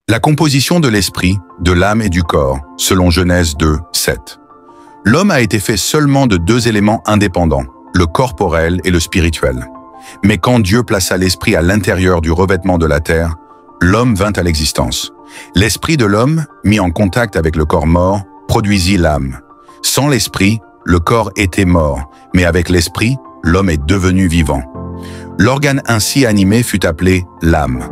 La composition de l'esprit, de l'âme et du corps, selon Genèse 2, 7. L'homme a été fait seulement de deux éléments indépendants, le corporel et le spirituel. Mais quand Dieu plaça l'esprit à l'intérieur du revêtement de la terre, l'homme vint à l'existence. L'esprit de l'homme, mis en contact avec le corps mort, produisit l'âme. Sans l'esprit, le corps était mort, mais avec l'esprit, l'homme est devenu vivant. L'organe ainsi animé fut appelé l'âme.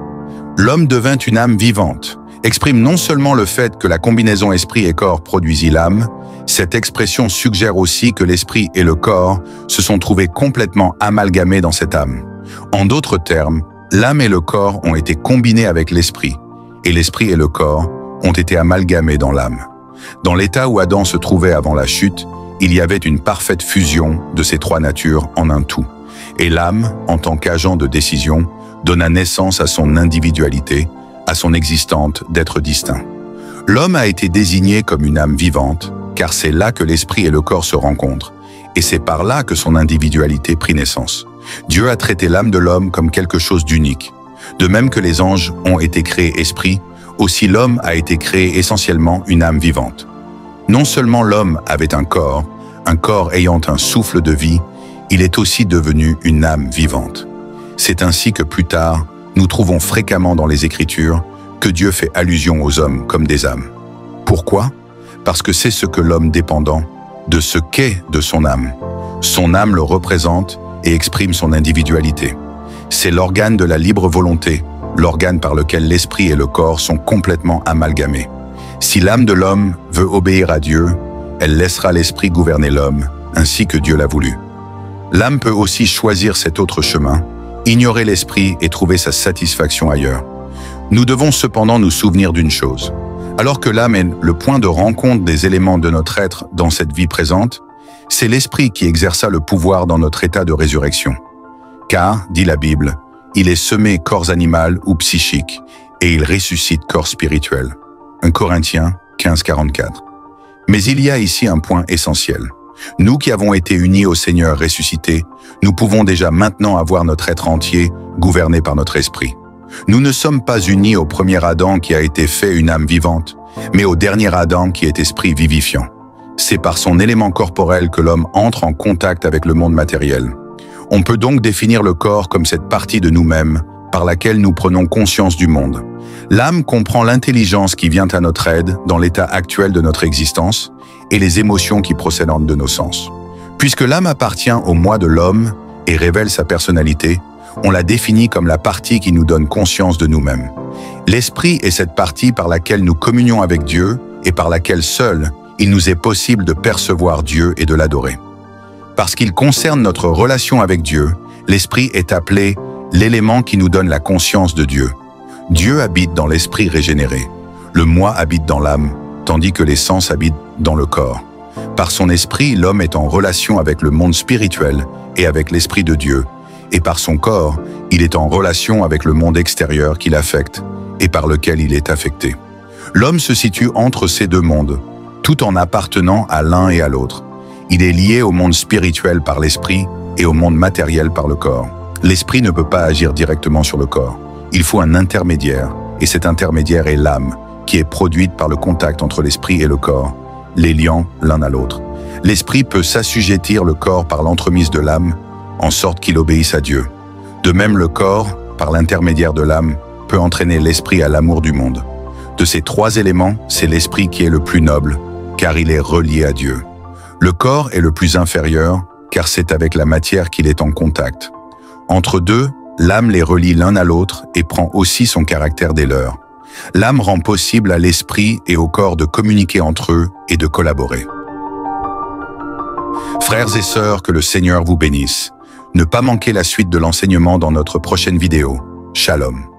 L'homme devint une âme vivante, exprime non seulement le fait que la combinaison esprit et corps produisit l'âme, cette expression suggère aussi que l'esprit et le corps se sont trouvés complètement amalgamés dans cette âme. En d'autres termes, l'âme et le corps ont été combinés avec l'esprit, et l'esprit et le corps ont été amalgamés dans l'âme. Dans l'état où Adam se trouvait avant la chute, il y avait une parfaite fusion de ces trois natures en un tout. Et l'âme, en tant qu'agent de décision, donna naissance à son individualité, à son existence d'être distinct. L'homme a été désigné comme une âme vivante, car c'est là que l'esprit et le corps se rencontrent, et c'est par là que son individualité prit naissance. Dieu a traité l'âme de l'homme comme quelque chose d'unique. De même que les anges ont été créés esprits, aussi l'homme a été créé essentiellement une âme vivante. Non seulement l'homme avait un corps ayant un souffle de vie, il est aussi devenu une âme vivante. C'est ainsi que plus tard, nous trouvons fréquemment dans les Écritures que Dieu fait allusion aux hommes comme des âmes. Pourquoi? Parce que c'est ce que l'homme dépendant de ce qu'est de son âme. Son âme le représente et exprime son individualité. C'est l'organe de la libre volonté, l'organe par lequel l'esprit et le corps sont complètement amalgamés. Si l'âme de l'homme veut obéir à Dieu, elle laissera l'esprit gouverner l'homme, ainsi que Dieu l'a voulu. L'âme peut aussi choisir cet autre chemin, ignorer l'esprit et trouver sa satisfaction ailleurs. Nous devons cependant nous souvenir d'une chose. Alors que l'âme est le point de rencontre des éléments de notre être dans cette vie présente, c'est l'esprit qui exerça le pouvoir dans notre état de résurrection. Car, dit la Bible, il est semé corps animal ou psychique, et il ressuscite corps spirituel. 1 Corinthiens 15, 44. Mais il y a ici un point essentiel. Nous qui avons été unis au Seigneur ressuscité, nous pouvons déjà maintenant avoir notre être entier gouverné par notre esprit. Nous ne sommes pas unis au premier Adam qui a été fait une âme vivante, mais au dernier Adam qui est esprit vivifiant. C'est par son élément corporel que l'homme entre en contact avec le monde matériel. On peut donc définir le corps comme cette partie de nous-mêmes par laquelle nous prenons conscience du monde. L'âme comprend l'intelligence qui vient à notre aide dans l'état actuel de notre existence et les émotions qui procèdent de nos sens. Puisque l'âme appartient au moi de l'homme et révèle sa personnalité, on la définit comme la partie qui nous donne conscience de nous-mêmes. L'esprit est cette partie par laquelle nous communions avec Dieu et par laquelle seul il nous est possible de percevoir Dieu et de l'adorer. Parce qu'il concerne notre relation avec Dieu, l'esprit est appelé l'élément qui nous donne la conscience de Dieu. Dieu habite dans l'esprit régénéré. Le moi habite dans l'âme, tandis que les sens habitent dans le corps. Par son esprit, l'homme est en relation avec le monde spirituel et avec l'esprit de Dieu, et par son corps, il est en relation avec le monde extérieur qui l'affecte et par lequel il est affecté. L'homme se situe entre ces deux mondes, tout en appartenant à l'un et à l'autre. Il est lié au monde spirituel par l'esprit et au monde matériel par le corps. L'esprit ne peut pas agir directement sur le corps. Il faut un intermédiaire, et cet intermédiaire est l'âme, qui est produite par le contact entre l'esprit et le corps, les liant l'un à l'autre. L'esprit peut s'assujettir le corps par l'entremise de l'âme, en sorte qu'il obéisse à Dieu. De même, le corps, par l'intermédiaire de l'âme, peut entraîner l'esprit à l'amour du monde. De ces trois éléments, c'est l'esprit qui est le plus noble, car il est relié à Dieu. Le corps est le plus inférieur, car c'est avec la matière qu'il est en contact. Entre deux, l'âme les relie l'un à l'autre et prend aussi son caractère des leurs. L'âme rend possible à l'esprit et au corps de communiquer entre eux et de collaborer. Frères et sœurs, que le Seigneur vous bénisse. Ne pas manquer la suite de l'enseignement dans notre prochaine vidéo. Shalom.